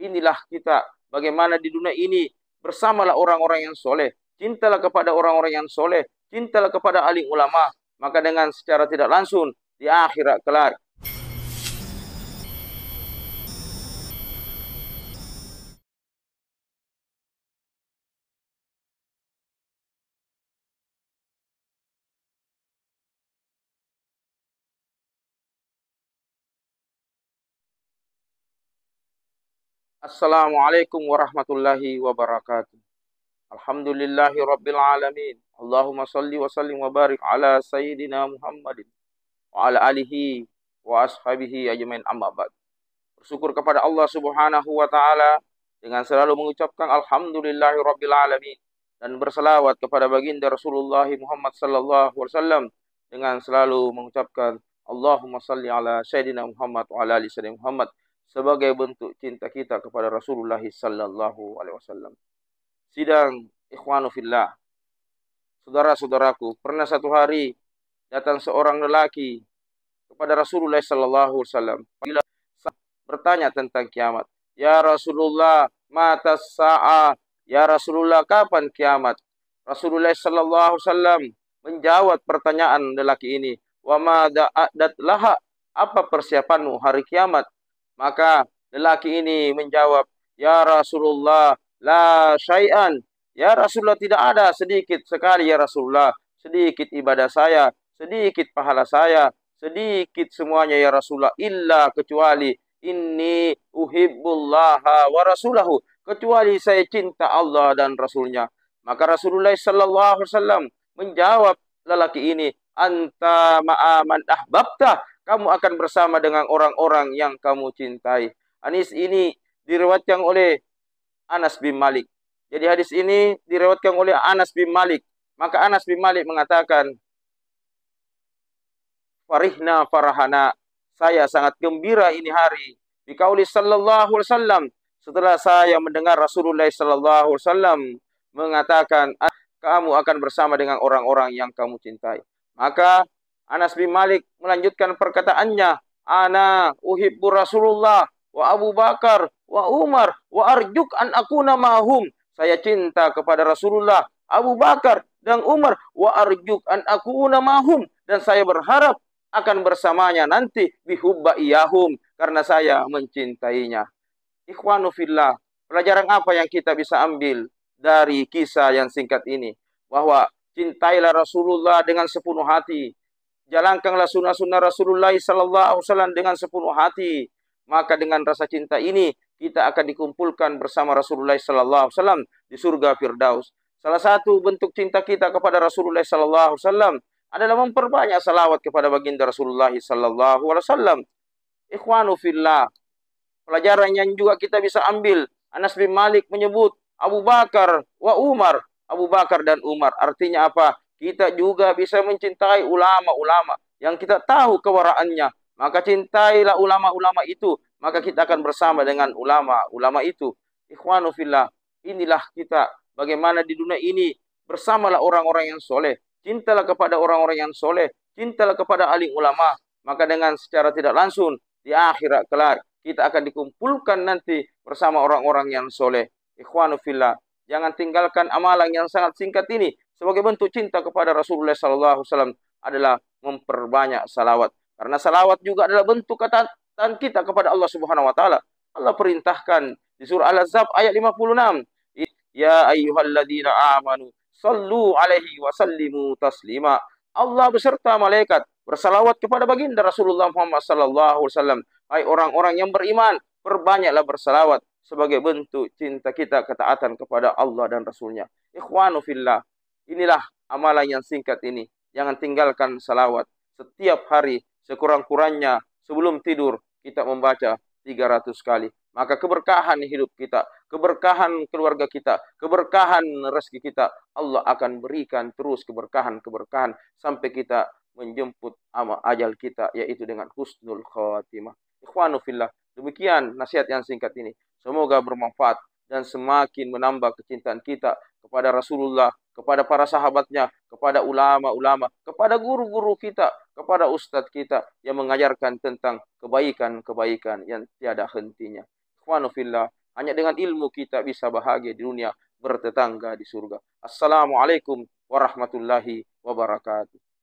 inilah kita. Bagaimana di dunia ini, bersamalah orang-orang yang soleh. Cintalah kepada orang-orang yang soleh. Cintalah kepada alim ulama. Maka dengan secara tidak langsung, di akhirat kelak. Assalamualaikum warahmatullahi wabarakatuh. Alhamdulillahi rabbil alamin. Allahumma salli wa sallim wa barik ala sayyidina Muhammadin wa ala alihi wa ashabihi ajmain, amma ba'd. Bersyukur kepada Allah Subhanahu wa taala dengan selalu mengucapkan alhamdulillahi rabbil alamin dan berselawat kepada baginda Rasulullah Muhammad sallallahu alaihi wasallam dengan selalu mengucapkan Allahumma salli ala sayyidina Muhammad wa ala ali sayyidina Muhammad sebagai bentuk cinta kita kepada Rasulullah sallallahu alaihi wasallam. Sidang ikhwanu fillah, saudara-saudaraku, pernah satu hari datang seorang lelaki kepada Rasulullah sallallahu alaihi wasallam bertanya tentang kiamat. Ya Rasulullah, mata sa'ah? Ya Rasulullah, kapan kiamat? Rasulullah sallallahu alaihi wasallam menjawab pertanyaan lelaki ini, wa madza a'dat laha? Apa persiapanmu hari kiamat? Maka lelaki ini menjawab, ya Rasulullah, la syai'an. Ya Rasulullah, tidak ada, sedikit sekali ya Rasulullah. Sedikit ibadah saya, sedikit pahala saya, sedikit semuanya ya Rasulullah. Illa kecuali inni uhibbullaha wa rasulahu. Kecuali saya cinta Allah dan Rasulnya. Maka Rasulullah sallallahu alaihi wasallam menjawab lelaki ini, anta ma'aman ahbabta. Kamu akan bersama dengan orang-orang yang kamu cintai. Hadis ini diriwayatkan oleh Anas bin Malik. Jadi hadis ini diriwayatkan oleh Anas bin Malik. Maka Anas bin Malik mengatakan, farihna farahana. Saya sangat gembira ini hari. Biqauli sallallahu alaihi wasallam. Setelah saya mendengar Rasulullah sallallahu alaihi wasallam mengatakan, kamu akan bersama dengan orang-orang yang kamu cintai. Maka Anas bin Malik melanjutkan perkataannya, ana uhibbu Rasulullah wa Abu Bakar wa Umar wa arjuk an akuna mahum. Saya cinta kepada Rasulullah, Abu Bakar dan Umar, wa arjuk an akuna mahum, dan saya berharap akan bersamanya nanti bihubba iyahum, karena saya mencintainya. Ikhwanu fillah, pelajaran apa yang kita bisa ambil dari kisah yang singkat ini? Bahwa cintailah Rasulullah dengan sepenuh hati. Jalankanlah sunnah-sunnah Rasulullah sallallahu alaihi wasallam dengan sepenuh hati. Maka dengan rasa cinta ini kita akan dikumpulkan bersama Rasulullah sallallahu alaihi wasallam di surga Firdaus. Salah satu bentuk cinta kita kepada Rasulullah sallallahu alaihi wasallam adalah memperbanyak salawat kepada baginda Rasulullah sallallahu alaihi wasallam. Ikhwanu fillah, pelajaran yang juga kita bisa ambil, Anas bin Malik menyebut Abu Bakar wa Umar, Abu Bakar dan Umar. Artinya apa? Kita juga bisa mencintai ulama-ulama yang kita tahu kewaraannya. Maka cintailah ulama-ulama itu. Maka kita akan bersama dengan ulama-ulama itu. Ikhwanu fillah, inilah kita. Bagaimana di dunia ini, bersamalah orang-orang yang soleh. Cintalah kepada orang-orang yang soleh. Cintalah kepada alim ulama. Maka dengan secara tidak langsung, di akhirat kelak, kita akan dikumpulkan nanti bersama orang-orang yang soleh. Ikhwanu fillah, jangan tinggalkan amalan yang sangat singkat ini. Sebagai bentuk cinta kepada Rasulullah SAW adalah memperbanyak salawat. Karena salawat juga adalah bentuk ketaatan kita kepada Allah Subhanahu Wa Taala. Allah perintahkan di surah Al-Ahzab ayat 56. Ya ayyuhalladzina amanu sallu alaihi wa sallimu taslima. Allah beserta malaikat bersalawat kepada baginda Rasulullah Muhammad SAW. Hai orang-orang yang beriman, perbanyaklah bersalawat sebagai bentuk cinta kita, ketaatan kepada Allah dan Rasulnya. Ikhwanu fillah, inilah amalan yang singkat ini. Jangan tinggalkan salawat. Setiap hari, sekurang-kurangnya sebelum tidur, kita membaca 300 kali. Maka keberkahan hidup kita, keberkahan keluarga kita, keberkahan rezeki kita, Allah akan berikan terus keberkahan-keberkahan sampai kita menjemput ajal kita, yaitu dengan husnul khatimah. Ikhwanu fillah, demikian nasihat yang singkat ini. Semoga bermanfaat dan semakin menambah kecintaan kita kepada Rasulullah, kepada para sahabatnya, kepada ulama-ulama, kepada guru-guru kita, kepada ustadz kita yang mengajarkan tentang kebaikan-kebaikan yang tiada hentinya. Ikhwanu fillah, Hanya dengan ilmu kita bisa bahagia di dunia, bertetangga di surga. Assalamualaikum warahmatullahi wabarakatuh.